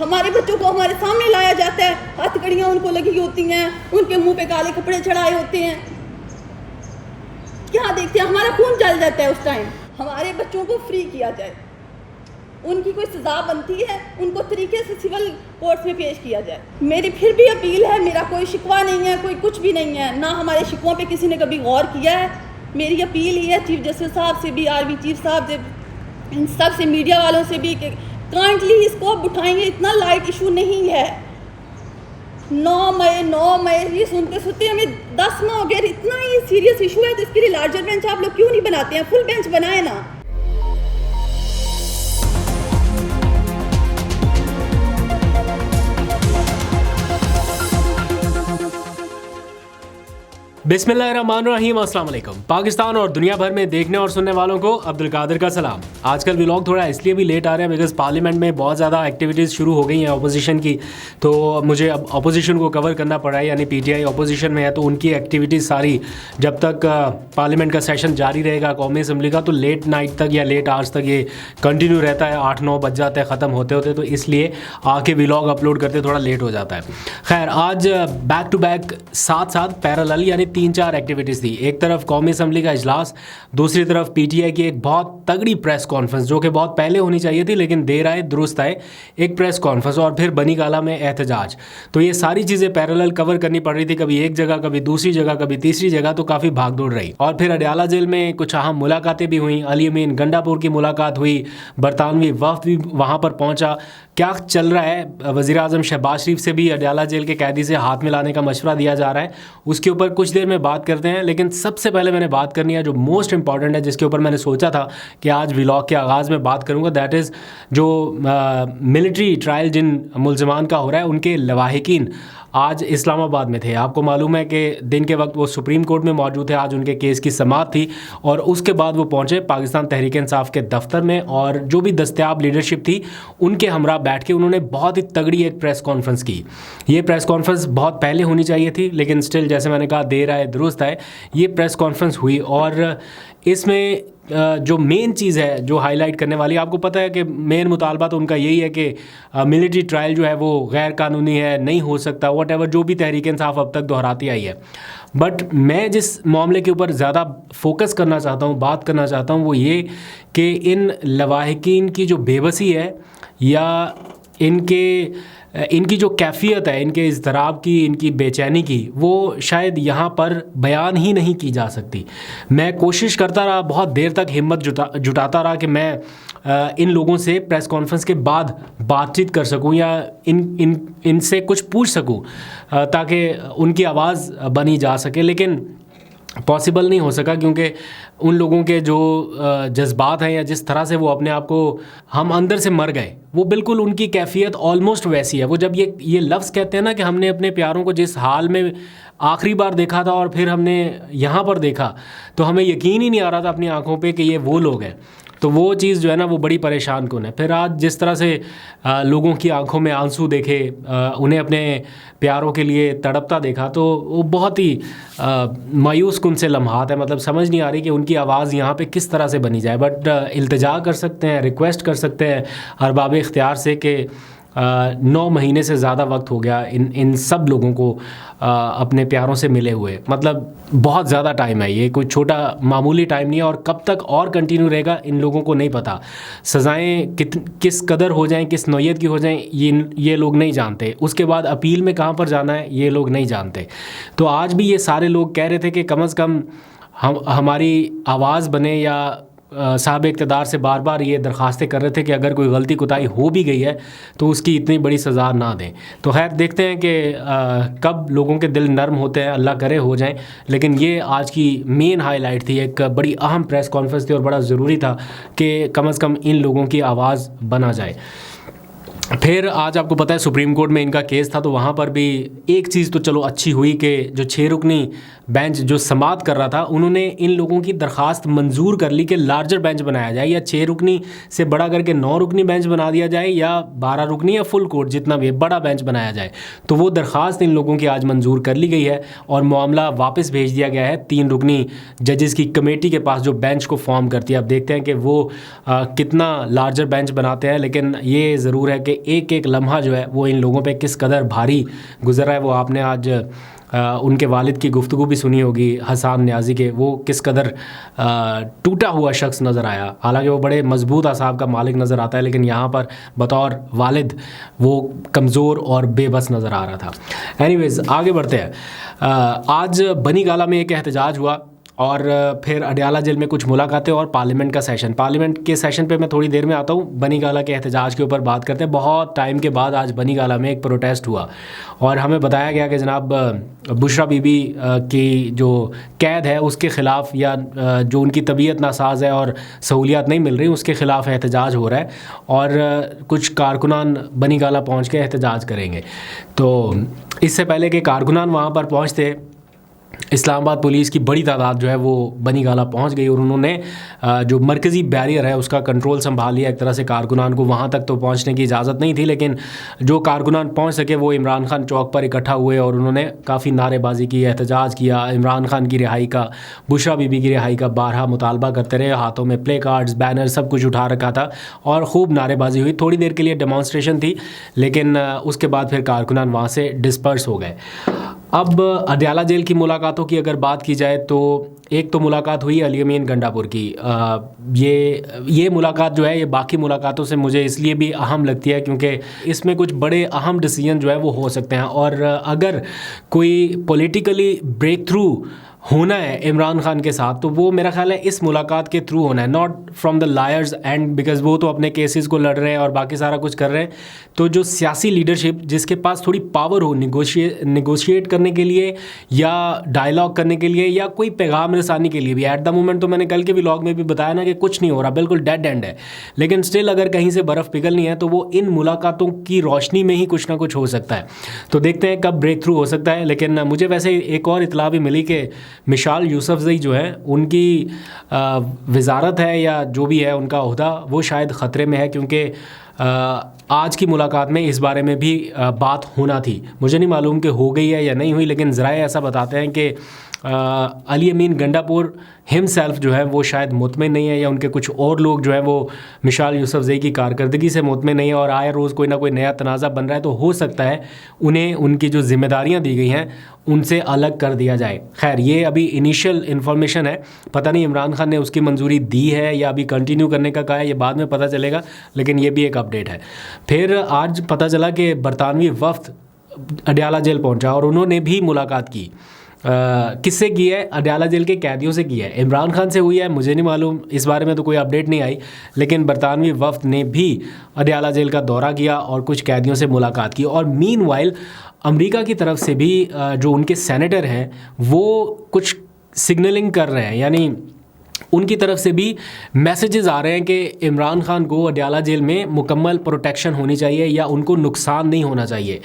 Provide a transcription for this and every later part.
हमारे बच्चों को हमारे सामने लाया जाता है, हथकड़ियाँ उनको लगी होती हैं, उनके मुंह पे काले कपड़े चढ़ाए होते हैं। क्या देखते हैं, हमारा खून जल जाता है उस टाइम। हमारे बच्चों को फ्री किया जाए, उनकी कोई सजा बनती है, उनको तरीके से सिविल कोर्ट में पेश किया जाए। मेरी फिर भी अपील है, मेरा कोई शिकवा नहीं है, कोई कुछ भी नहीं है, ना हमारे शिकवों पे किसी ने कभी गौर किया है। मेरी अपील ही है चीफ जस्टिस साहब से भी, आर्मी चीफ साहब से, इन सब से, मीडिया वालों से भी कि काइंडली इसको अब उठाएंगे। इतना लाइट इशू नहीं है। 9 मई ये सुनते सुनते हमें 10 माह हो गए। इतना ही सीरियस इशू है तो इसके लिए लार्जर बेंच आप लोग क्यों नहीं बनाते हैं? फुल बेंच बनाए ना। बिस्मिल्लाहिर्रहमानिर्रहीम, अस्सलाम वालेकुम। पाकिस्तान और दुनिया भर में देखने और सुनने वालों को अब्दुल कादिर का सलाम। आजकल व्लॉग थोड़ा इसलिए भी लेट आ रहे हैं बिकॉज पार्लियामेंट में बहुत ज़्यादा एक्टिविटीज़ शुरू हो गई हैं अपोजिशन की, तो मुझे अब अपोजिशन को कवर करना पड़ा है। यानी पीटीआई अपोजिशन में है तो उनकी एक्टिविटीज़ सारी जब तक पार्लियामेंट का सेशन जारी रहेगा कौमी असम्बली का, तो लेट नाइट तक या लेट आवर्स तक ये कंटिन्यू रहता है। 8-9 बज जाते हैं ख़त्म होते होते, तो इसलिए आके व्लॉग अपलोड करते थोड़ा लेट हो जाता है। खैर, आज बैक टू बैक साथ पैरेलल यानी 3-4 एक्टिविटीज़ थी। एक तरफ कौमी असम्बली का इजलास, दूसरी तरफ पीटीआई की एक बहुत तगड़ी प्रेस कॉन्फ्रेंस जो कि बहुत पहले होनी चाहिए थी लेकिन देर आए दुरुस्त आए, एक प्रेस कॉन्फ्रेंस, और फिर बनी काला में एहतजाज। तो ये सारी चीज़ें पैरेलल कवर करनी पड़ रही थी, कभी एक जगह, कभी दूसरी जगह, कभी तीसरी जगह, तो काफ़ी भागदौड़ रही। और फिर अडयाला जेल में कुछ अहम मुलाकातें भी हुई। अली अमीन गंडापुर की मुलाकात हुई, बरतानवी वफ़द भी वहाँ पर पहुँचा। क्या चल रहा है, वज़ीर आज़म शहबाज शरीफ से भी अडयाला जेल के कैदी से हाथ मिलाने का मशवरा दिया जा रहा है, उसके ऊपर कुछ देर में बात करते हैं। लेकिन सबसे पहले मैंने बात करनी है जो मोस्ट इंपॉर्टेंट है, जिसके ऊपर मैंने सोचा था कि आज व्लॉग के आगाज़ में बात करूंगा, दैट इज़ जो मिलिट्री ट्रायल जिन मुल्ज़िमान का हो रहा है, उनके लवाहिकीन आज इस्लामाबाद में थे। आपको मालूम है कि दिन के वक्त वो सुप्रीम कोर्ट में मौजूद थे, आज उनके केस की समाअत थी और उसके बाद वो पहुंचे पाकिस्तान तहरीक इंसाफ के दफ्तर में, और जो भी दस्तयाब लीडरशिप थी उनके हमरा बैठ के उन्होंने बहुत ही तगड़ी एक प्रेस कॉन्फ्रेंस की। ये प्रेस कॉन्फ्रेंस बहुत पहले होनी चाहिए थी लेकिन स्टिल, जैसे मैंने कहा, देर आए दुरुस्त आए, ये प्रेस कॉन्फ्रेंस हुई। और इसमें जो मेन चीज़ है जो हाईलाइट करने वाली, आपको पता है कि मेन मुतालबा तो उनका यही है कि मिलिट्री ट्रायल जो है वो गैर कानूनी है, नहीं हो सकता, व्हाटएवर जो भी तहरीक इंसाफ अब तक दोहराती आई है। बट मैं जिस मामले के ऊपर ज़्यादा फोकस करना चाहता हूँ, बात करना चाहता हूँ, वो ये कि इन लवाहिकीन की जो बेबसी है या इनकी जो कैफियत है, इनके इज़्तिराब की, इनकी बेचैनी की, वो शायद यहाँ पर बयान ही नहीं की जा सकती। मैं कोशिश करता रहा, बहुत देर तक हिम्मत जुटाता रहा कि मैं इन लोगों से प्रेस कॉन्फ्रेंस के बाद बातचीत कर सकूं या इनसे कुछ पूछ सकूं ताकि उनकी आवाज़ बनी जा सके, लेकिन पॉसिबल नहीं हो सका क्योंकि उन लोगों के जो जज्बात हैं या जिस तरह से वो अपने आप को, हम अंदर से मर गए, वो बिल्कुल उनकी कैफियत ऑलमोस्ट वैसी है। वो जब ये लफ्ज़ कहते हैं ना कि हमने अपने प्यारों को जिस हाल में आखिरी बार देखा था और फिर हमने यहाँ पर देखा, तो हमें यकीन ही नहीं आ रहा था अपनी आँखों पे कि ये वो लोग हैं। तो वो चीज़ जो है ना वो बड़ी परेशान कुन है। फिर आज जिस तरह से लोगों की आंखों में आंसू देखे, उन्हें अपने प्यारों के लिए तड़पता देखा, तो वो बहुत ही मायूस कुन से लम्हात है। मतलब समझ नहीं आ रही कि उनकी आवाज़ यहाँ पे किस तरह से बनी जाए। बट इल्तिजा कर सकते हैं, रिक्वेस्ट कर सकते हैं अरबाब इख्तियार से कि 9 महीने से ज़्यादा वक्त हो गया इन सब लोगों को अपने प्यारों से मिले हुए। मतलब बहुत ज़्यादा टाइम है, ये कोई छोटा मामूली टाइम नहीं है, और कब तक और कंटिन्यू रहेगा इन लोगों को नहीं पता। सज़ाएं किस कदर हो जाएं, किस नौयत की हो जाएं, ये लोग नहीं जानते। उसके बाद अपील में कहाँ पर जाना है ये लोग नहीं जानते। तो आज भी ये सारे लोग कह रहे थे कि कम अज़ कम हमारी आवाज़ बने, या साहब इक़्तिदार से बार बार ये दरख्वास्तें कर रहे थे कि अगर कोई गलती कोताही हो भी गई है तो उसकी इतनी बड़ी सज़ा ना दें। तो खैर देखते हैं कि कब लोगों के दिल नरम होते हैं, अल्लाह करे हो जाएं। लेकिन ये आज की मेन हाईलाइट थी, एक बड़ी अहम प्रेस कॉन्फ्रेंस थी और बड़ा ज़रूरी था कि कम अज़ कम इन लोगों की आवाज़ बना जाए। फिर आज आपको पता है सुप्रीम कोर्ट में इनका केस था, तो वहाँ पर भी एक चीज़ तो चलो अच्छी हुई कि जो 6 रुकनी बेंच जो समाअत कर रहा था, उन्होंने इन लोगों की दरख्वास्त मंजूर कर ली कि लार्जर बेंच बनाया जाए, या 6 रुकनी से बड़ा करके 9 रुकनी बेंच बना दिया जाए, या 12 रुकनी या फुल कोर्ट जितना भी बड़ा बेंच बनाया जाए। तो वो दरख्वास्त इन लोगों की आज मंजूर कर ली गई है और मामला वापस भेज दिया गया है 3 रुकनी जजेस की कमेटी के पास जो बेंच को फॉर्म करती है। अब देखते हैं कि वो कितना लार्जर बेंच बनाते हैं, लेकिन ये ज़रूर है कि एक एक लम्हा जो है वो इन लोगों पे किस कदर भारी गुजर रहा है। वो आपने आज उनके वालिद की गुफ्तगू भी सुनी होगी, हसन न्याजी के, वो किस कदर टूटा हुआ शख्स नज़र आया। हालांकि वो बड़े मजबूत असाब का मालिक नज़र आता है, लेकिन यहाँ पर बतौर वालिद वो कमज़ोर और बेबस नज़र आ रहा था। एनीवेज़ आगे बढ़ते हैं। आज बनी गाला में एक एहतजाज हुआ और फिर अडयाला जेल में कुछ मुलाकातें और पार्लियामेंट का सेशन। पार्लियामेंट के सेशन पे मैं थोड़ी देर में आता हूँ। बनी गाला के एहतजाज के ऊपर बात करते हैं। बहुत टाइम के बाद आज बनी गाला में एक प्रोटेस्ट हुआ और हमें बताया गया कि जनाब बुशरा बीबी की जो कैद है उसके ख़िलाफ़ या जो उनकी तबीयत नासाज है और सहूलियात नहीं मिल रही उसके ख़िलाफ़ एहतजाज हो रहा है और कुछ कारकुनान बनी गाला पहुँच के एहतजाज करेंगे। तो इससे पहले कि कारकुनान वहाँ पर पहुँचते, इस्लामाबाद पुलिस की बड़ी तादाद जो है वो बनी गाला पहुंच गई और उन्होंने जो मरकज़ी बैरियर है उसका कंट्रोल संभाल लिया। एक तरह से कारकुनान को वहां तक तो पहुंचने की इजाज़त नहीं थी, लेकिन जो कारकुनान पहुंच सके वो इमरान खान चौक पर इकट्ठा हुए और उन्होंने काफ़ी नारेबाजी की, एहतजाज किया। इमरान खान की रिहाई का, बुशरा बीबी की रिहाई का बारहा मुतालबा करते रहे। हाथों में प्ले कार्ड्स, बैनर सब कुछ उठा रखा था और ख़ूब नारेबाजी हुई। थोड़ी देर के लिए डेमॉन्स्ट्रेशन थी, लेकिन उसके बाद फिर कारकुनान वहाँ से डिस्पर्स हो गए। अब अडयाला जेल की मुलाकातों की अगर बात की जाए तो एक तो मुलाकात हुई अली अमीन गंडापुर की। ये मुलाकात जो है ये बाकी मुलाकातों से मुझे इसलिए भी अहम लगती है क्योंकि इसमें कुछ बड़े अहम डिसीजन जो है वो हो सकते हैं और अगर कोई पॉलिटिकली ब्रेक थ्रू होना है इमरान खान के साथ तो वो मेरा ख्याल है इस मुलाकात के थ्रू होना है, not from the lawyers and, because वो तो अपने केसेस को लड़ रहे हैं और बाकी सारा कुछ कर रहे हैं। तो जो सियासी लीडरशिप जिसके पास थोड़ी पावर हो निगोशिएट करने के लिए या डायलॉग करने के लिए या कोई पैगाम रसानी के लिए भी, एट द मोमेंट तो मैंने कल के व्लॉग में भी बताया ना कि कुछ नहीं हो रहा, बिल्कुल डेड एंड है, लेकिन स्टिल अगर कहीं से बर्फ़ पिघलनी है तो वो इन मुलाकातों की रोशनी में ही कुछ ना कुछ हो सकता है। तो देखते हैं कब ब्रेक थ्रू हो सकता है। लेकिन मुझे वैसे एक और इतला भी मिली कि मिशाल यूसुफजई जो है उनकी वजारत है या जो भी है उनका ओहदा वो शायद ख़तरे में है, क्योंकि आज की मुलाकात में इस बारे में भी बात होना थी। मुझे नहीं मालूम कि हो गई है या नहीं हुई, लेकिन ज़राए ऐसा बताते हैं कि अली अमीन गंडापुर हिमसेल्फ जो है वो शायद मुतमिन नहीं है या उनके कुछ और लोग जो है वो मिशाल यूसुफजई की कारकर्दगी से मुतमिन नहीं है और आए रोज़ कोई ना कोई नया तनाज़ा बन रहा है। तो हो सकता है उन्हें उनकी जो जिम्मेदारियां दी गई हैं उनसे अलग कर दिया जाए। खैर ये अभी इनिशियल इन्फॉर्मेशन है, पता नहीं इमरान खान ने उसकी मंजूरी दी है या अभी कंटिन्यू करने का कहा है, ये बाद में पता चलेगा, लेकिन ये भी एक अपडेट है। फिर आज पता चला कि बरतानवी वफ्द अडयाला जेल पहुँचा और उन्होंने भी मुलाकात की। किससे की है? अडयाला जेल के कैदियों से की है। इमरान खान से हुई है मुझे नहीं मालूम, इस बारे में तो कोई अपडेट नहीं आई, लेकिन बरतानवी वफ्द ने भी अडयाला जेल का दौरा किया और कुछ कैदियों से मुलाकात की। और मीनवाइल अमेरिका की तरफ से भी जो उनके सेनेटर हैं वो कुछ सिग्नलिंग कर रहे हैं, यानी उनकी तरफ से भी मैसेजेस आ रहे हैं कि इमरान खान को अडयाला जेल में मुकम्मल प्रोटेक्शन होनी चाहिए या उनको नुकसान नहीं होना चाहिए।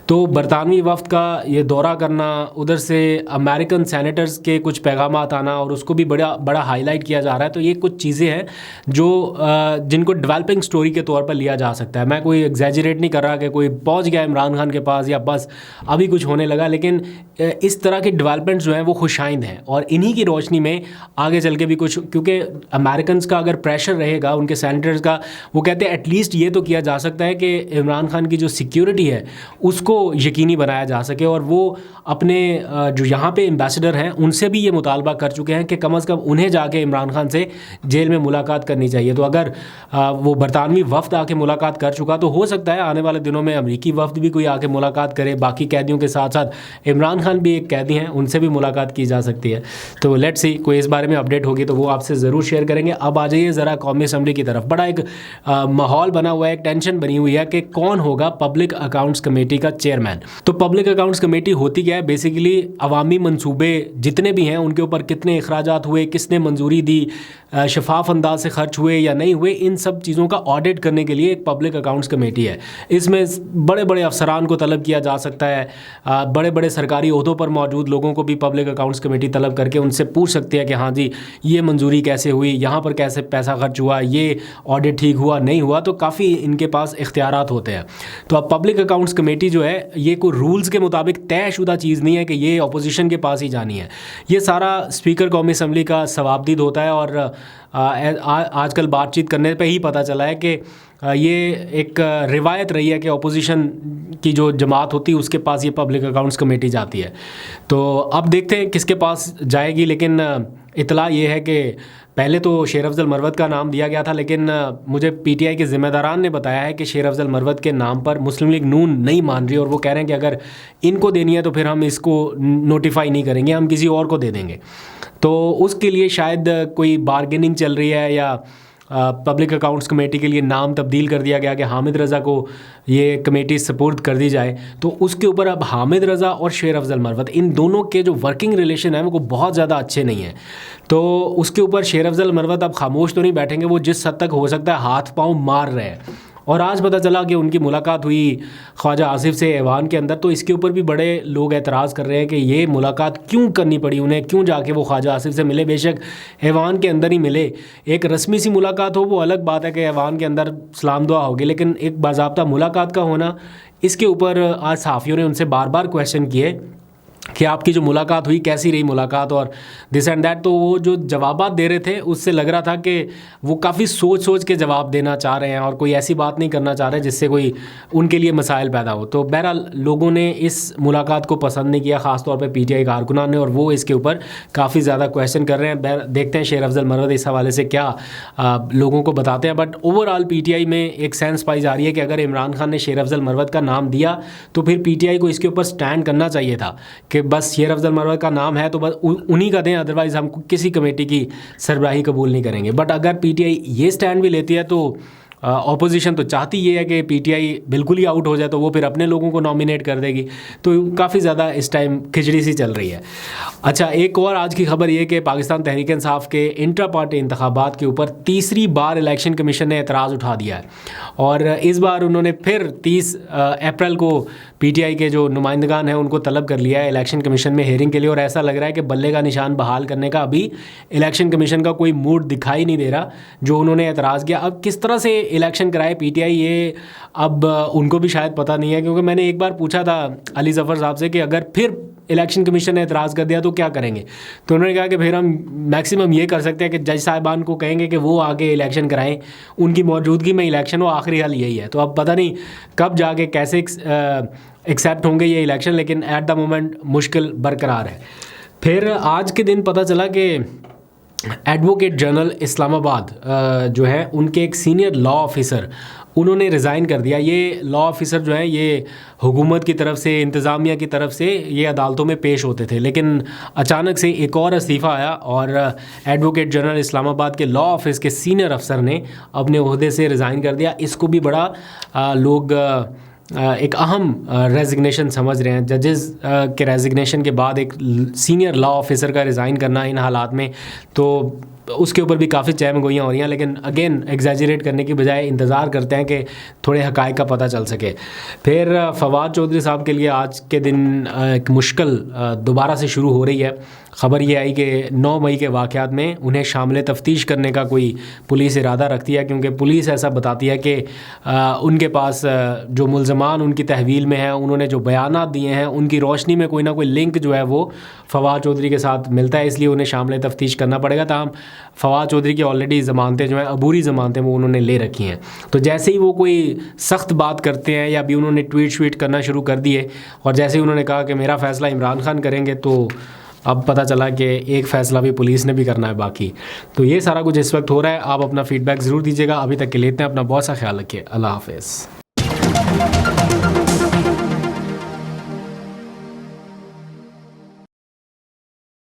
तो बरतानवी वफ्द का ये दौरा करना, उधर से अमेरिकन सेनेटर्स के कुछ पैगाम आना और उसको भी बड़ा हाईलाइट किया जा रहा है। तो ये कुछ चीज़ें हैं जो जिनको डेवलपिंग स्टोरी के तौर पर लिया जा सकता है। मैं कोई एग्जैजरेट नहीं कर रहा कि कोई पहुँच गया इमरान खान के पास या बस अभी कुछ होने लगा, लेकिन इस तरह के डेवलपमेंट्स जो हैं वो खुशाइंद हैं और इन्हीं की रोशनी में आगे चल के भी कुछ, क्योंकि अमेरिकन का अगर प्रेशर रहेगा उनके सेनेटर्स का, वो कहते हैं एटलीस्ट ये तो किया जा सकता है कि इमरान खान की जो सिक्योरिटी है उसको यकीनी बनाया जा सके। और वो अपने जो यहाँ पे एम्बेसडर हैं उनसे भी ये मुतालबा कर चुके हैं कि कम अज़ कम उन्हें जाके इमरान खान से जेल में मुलाकात करनी चाहिए। तो अगर वो बरतानवी वफ्द आके मुलाकात कर चुका तो हो सकता है आने वाले दिनों में अमरीकी वफ्द भी कोई आके मुलाकात करे। बाकी कैदियों के साथ साथ इमरान खान भी एक कैदी हैं, उनसे भी मुलाकात की जा सकती है। तो लेट्स सी, कोई इस बारे में अपडेट होगी तो वो आपसे ज़रूर शेयर करेंगे। अब आ जाइए ज़रा कौमी असम्बली की तरफ। बड़ा एक माहौल बना हुआ है, एक टेंशन बनी हुई है कि कौन होगा पब्लिक अकाउंट्स कमेटी का चेयरमैन। तो पब्लिक अकाउंट्स कमेटी होती क्या है? बेसिकली अवामी मंसूबे जितने भी हैं उनके ऊपर कितने अखराजात हुए, किसने मंजूरी दी, शफाफ अंदाज से खर्च हुए या नहीं हुए, इन सब चीज़ों का ऑडिट करने के लिए एक पब्लिक अकाउंट्स कमेटी है। इसमें बड़े बड़े अफसरान को तलब किया जा सकता है, बड़े बड़े सरकारी ओहदों पर मौजूद लोगों को भी पब्लिक अकाउंट्स कमेटी तलब करके उनसे पूछ सकती है कि हाँ जी ये मंजूरी कैसे हुई, यहाँ पर कैसे पैसा खर्च हुआ, ये ऑडिट ठीक हुआ नहीं हुआ, तो काफ़ी इनके पास इख्तियारात होते हैं। तो अब पब्लिक अकाउंट्स कमेटी जो है ये कोई रूल्स के मुताबिक तयशुदा चीज़ नहीं है कि ये अपोजिशन के पास ही जानी है। ये सारा स्पीकर कौमी असम्बली का सवाबदीद होता है और आजकल बातचीत करने पे ही पता चला है कि ये एक रिवायत रही है कि अपोजिशन की जो जमात होती है उसके पास ये पब्लिक अकाउंट्स कमेटी जाती है। तो अब देखते हैं किसके पास जाएगी, लेकिन इतला ये है कि पहले तो शेर अफजल मरवत का नाम दिया गया था, लेकिन मुझे पीटीआई के ज़िम्मेदारान ने बताया है कि शेर अफजल मरवत के नाम पर मुस्लिम लीग नून नहीं मान रही और वो कह रहे हैं कि अगर इनको देनी है तो फिर हम इसको नोटिफाई नहीं करेंगे, हम किसी और को दे देंगे। तो उसके लिए शायद कोई बारगेनिंग चल रही है या पब्लिक अकाउंट्स कमेटी के लिए नाम तब्दील कर दिया गया कि हामिद रज़ा को ये कमेटी सपोर्ट कर दी जाए। तो उसके ऊपर अब हामिद रज़ा और शेर अफजल मरवत इन दोनों के जो वर्किंग रिलेशन है वो बहुत ज़्यादा अच्छे नहीं हैं। तो उसके ऊपर शेर अफजल मरवत अब खामोश तो नहीं बैठेंगे, वो जिस हद तक हो सकता है हाथ पाँव मार रहे हैं। और आज पता चला कि उनकी मुलाकात हुई ख्वाजा आसिफ से ऐवान के अंदर, तो इसके ऊपर भी बड़े लोग एतराज़ कर रहे हैं कि ये मुलाकात क्यों करनी पड़ी उन्हें, क्यों जाके वो ख्वाजा आसिफ से मिले। बेशक ऐवान के अंदर ही मिले, एक रस्मी सी मुलाकात हो वो अलग बात है कि ऐवान के अंदर सलाम दुआ होगी, लेकिन एक बाज़ाब्ता मुलाकात का होना, इसके ऊपर आज सहाफ़ियों ने उनसे बार बार क्वेश्चन किए कि आपकी जो मुलाकात हुई कैसी रही मुलाकात और दिस एंड दैट। तो वो जो जवाबात दे रहे थे उससे लग रहा था कि वो काफ़ी सोच सोच के जवाब देना चाह रहे हैं और कोई ऐसी बात नहीं करना चाह रहे जिससे कोई उनके लिए मसाइल पैदा हो। तो बहरहाल लोगों ने इस मुलाकात को पसंद नहीं किया, ख़ास तौर पे पीटीआई कारकुनान ने, और वो इसके ऊपर काफ़ी ज़्यादा क्वेश्चन कर रहे हैं। देखते हैं शेर अफजल मरवत इस हवाले से क्या लोगों को बताते हैं। बट ओवरऑल पीटीआई में एक सेंस पाई जा रही है कि अगर इमरान खान ने शेर अफजल मरवत का नाम दिया तो फिर पीटीआई को इसके ऊपर स्टैंड करना चाहिए था कि बस शेर अफजल मरवत का नाम है तो बस उन्हीं का दें, अदरवाइज़ हम किसी कमेटी की सरबराही कबूल नहीं करेंगे। बट अगर पीटीआई ये स्टैंड भी लेती है तो ऑपोजिशन तो चाहती ये है कि पीटीआई बिल्कुल ही आउट हो जाए, तो वो फिर अपने लोगों को नॉमिनेट कर देगी। तो काफ़ी ज़्यादा इस टाइम खिचड़ी सी चल रही है। अच्छा, एक और आज की खबर ये कि पाकिस्तान तहरीक इंसाफ के इंट्रा पार्टी इंतखाबात के ऊपर तीसरी बार इलेक्शन कमीशन ने एतराज़ उठा दिया है और इस बार उन्होंने फिर 30 अप्रैल को पीटीआई के जो नुमाइंदगान हैं उनको तलब कर लिया है इलेक्शन कमीशन में हेयरिंग के लिए। और ऐसा लग रहा है कि बल्ले का निशान बहाल करने का अभी इलेक्शन कमीशन का कोई मूड दिखाई नहीं दे रहा जो उन्होंने एतराज़ किया। अब किस तरह से इलेक्शन कराए पीटीआई, ये अब उनको भी शायद पता नहीं है, क्योंकि मैंने एक बार पूछा था अली ज़फ़र साहब से कि अगर फिर इलेक्शन कमीशन ने एतराज़ कर दिया तो क्या करेंगे। तो उन्होंने कहा कि फिर हम मैक्सिमम ये कर सकते हैं कि जज साहिबान को कहेंगे कि वो आके इलेक्शन कराएं, उनकी मौजूदगी में इलेक्शन हो, आखिरी हल यही है। तो अब पता नहीं कब जाके कैसे एक्सेप्ट होंगे ये इलेक्शन, लेकिन एट द मोमेंट मुश्किल बरकरार है। फिर आज के दिन पता चला कि एडवोकेट जनरल इस्लामाबाद जो है उनके एक सीनियर लॉ ऑफिसर उन्होंने रिज़ाइन कर दिया। ये लॉ ऑफिसर जो है ये हुकूमत की तरफ से, इंतज़ामिया की तरफ से ये अदालतों में पेश होते थे, लेकिन अचानक से एक और इस्तीफ़ा आया और एडवोकेट जनरल इस्लामाबाद के लॉ ऑफिस के सीनियर अफसर ने अपने ओहदे से रिज़ाइन कर दिया। इसको भी बड़ा लोग एक अहम रेजिग्नेशन समझ रहे हैं। जजेस के रेजिग्नेशन के बाद एक सीनियर लॉ ऑफिसर का रिज़ाइन करना इन हालात में, तो उसके ऊपर भी काफ़ी चहमगोइयाँ हो रही हैं। लेकिन अगेन एग्जैजरेट करने की बजाय इंतज़ार करते हैं कि थोड़े हक़ाइक़ का पता चल सके। फिर फवाद चौधरी साहब के लिए आज के दिन एक मुश्किल दोबारा से शुरू हो रही है। ख़बर ये आई कि 9 मई के वाक़यात में उन्हें शामिल तफ्तीश करने का कोई पुलिस इरादा रखती है, क्योंकि पुलिस ऐसा बताती है कि उनके पास जो मुल्ज़मान उनकी तहवील में हैं, उन्होंने जो बयानात दिए हैं उनकी रोशनी में कोई ना कोई लिंक जो है वो फवाद चौधरी के साथ मिलता है, इसलिए उन्हें शामिल तफ्तीश करना पड़ेगा। ताहम फवाद चौधरी की ऑलरेडी ज़मानतें जो हैं, अबूरी ज़मानतें वो उन्होंने ले रखी हैं। तो जैसे ही वो कोई सख्त बात करते हैं या अभी उन्होंने ट्वीट करना शुरू कर दिए और जैसे ही उन्होंने कहा कि मेरा फ़ैसला इमरान खान करेंगे, तो अब पता चला कि एक फ़ैसला भी पुलिस ने भी करना है बाकी। तो ये सारा कुछ इस वक्त हो रहा है। आप अपना फ़ीडबैक ज़रूर दीजिएगा। अभी तक के लिए इतना, अपना बहुत सा ख्याल रखिए। अल्लाह हाफ़िज़।